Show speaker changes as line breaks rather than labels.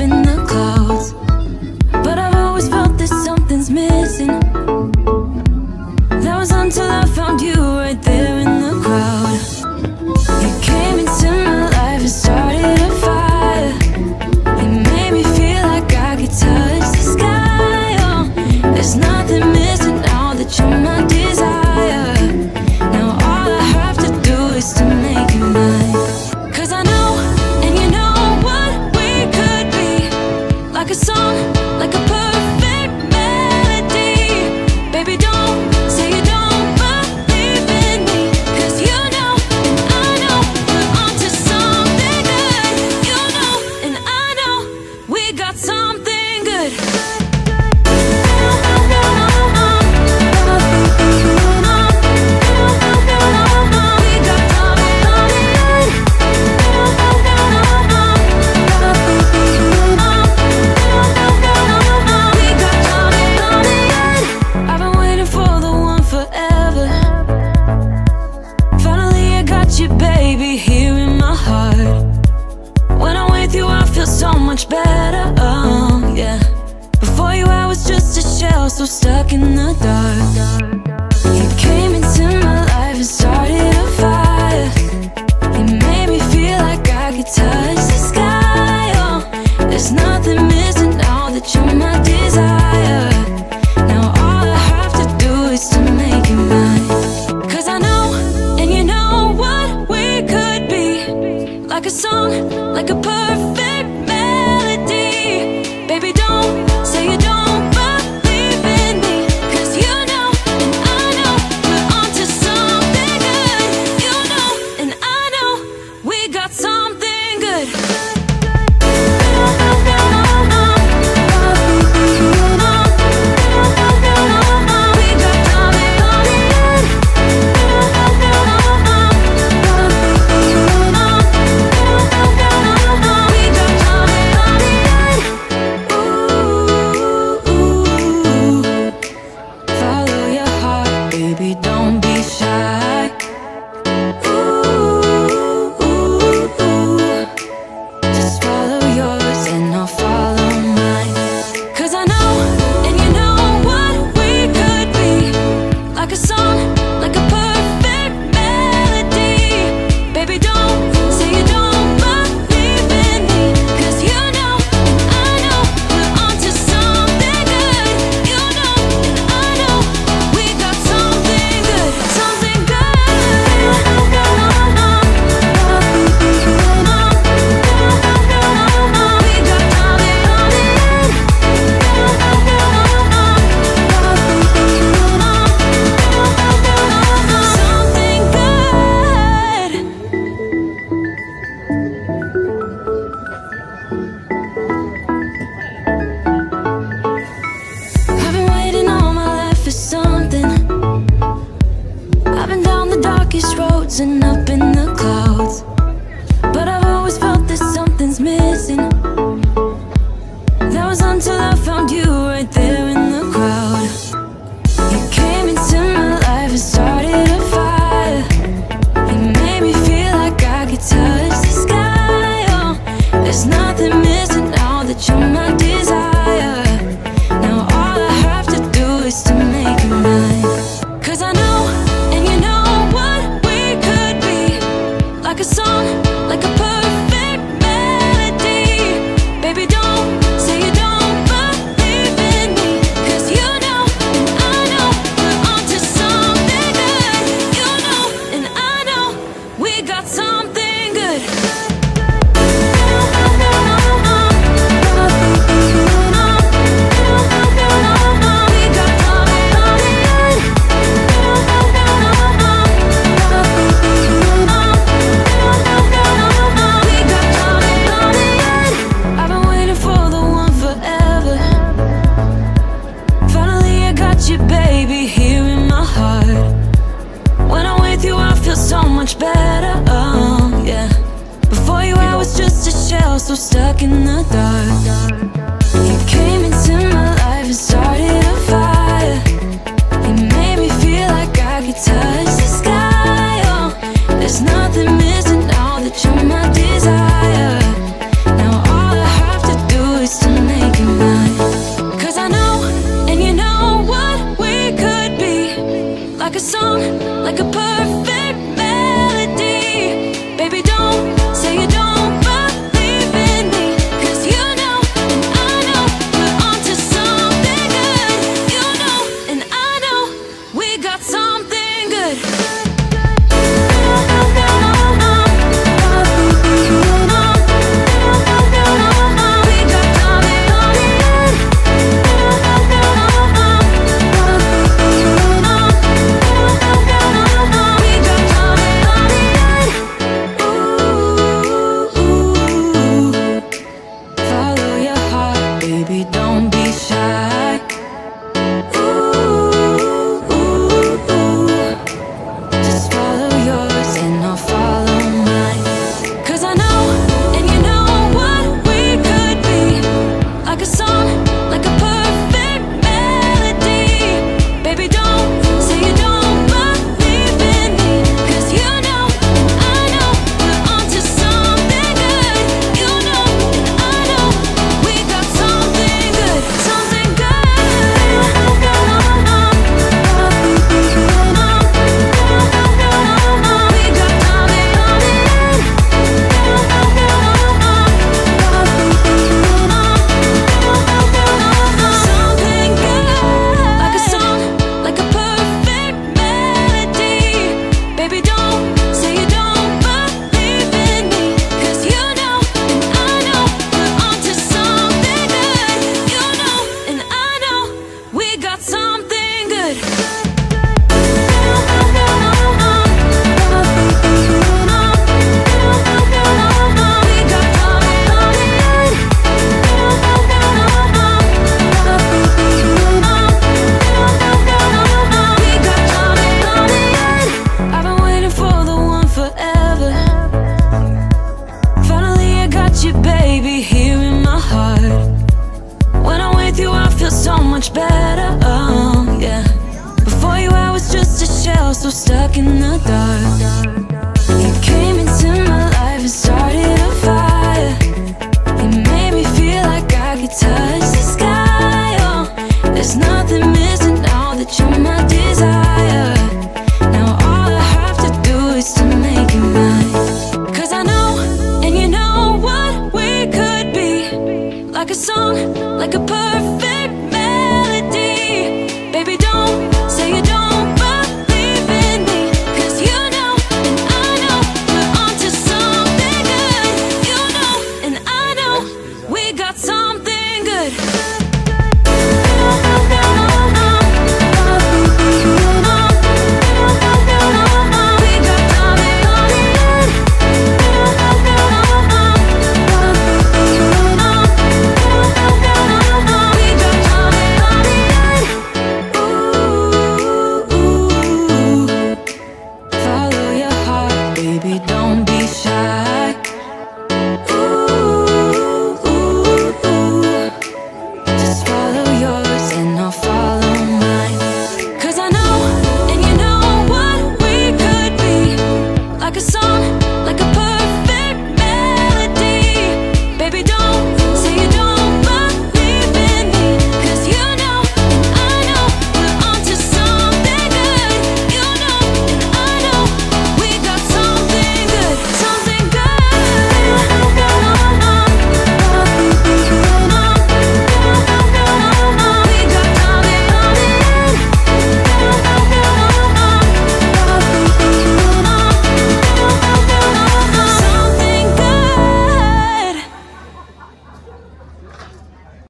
in the clouds. But I've always felt that something's missing. That was until I found you right there in the crowd. You came into my life and started a fire. You made me feel like I could touch the sky. Oh, there's nothing missing now that you're my desire. Now all I have to do is to make you mine. 'Cause I know, and you know what we could be. Like a song, like a perfect melody. Baby, don't say you don't believe in me. 'Cause you know, and I know, we're onto something good. You know, and I know, we got something good. I've been waiting for the one forever. Finally I got you, baby, here in my heart. When I'm with you I feel so much better, oh yeah. Before you I was just a shell, so stuck in the dark. You came into my life and started a fire. You made me feel like I could touch the sky. Oh, there's nothing missing now that you're my desire. Now all I have to do is to make you mine. 'Cause I know, and you know what we could be. Like a song, like a perfect melody. Baby, don't say you don't believe in me. 'Cause you know, and I know, we're onto something good. You know, and I know, we got something good. Follow your heart, baby, don't be shy. Just follow yours and I'll follow mine. 'Cause I know, and you know what we could be. Like a song, like a perfect melody. Baby, don't say you don't believe in me. 'Cause you know, and I know, we're onto something good. You know, and I know, we got something good. Something good. Something good. I've been waiting all my life for something. I've been down the darkest roads and up in the clouds. But I've always felt that something's missing. That was until I found you right there in the crowd. You came into my life and started a fire. You made me feel like I could touch the sky. Oh, there's nothing missing now that you're my desire. Now all I have to do is to make you mine. 'Cause I know, and you know what we could be. Like a song, like a perfect melody. Baby, don't say you don't believe in me. 'Cause you know, and I know, we're onto something good. You know, and I know, we got something good. I've been waiting for the one forever. Finally I got you, baby, here in my heart. When I'm with you I feel so much better, oh yeah. Before you I was just a shell, so stuck in the dark. You came into my life and started a fire. You made me feel like I could touch the sky. Oh, there's nothing missing now that you're my desire. Now all I have to do much better, oh yeah. Before you I was just a shell, so stuck in the dark. You came into my life and started a fire. You made me feel like I could touch the sky, oh. There's nothing missing now that you're my desire. Now all I have to do is to make you mine. Cause I know, and you know what we could be. Like a song, like a perfect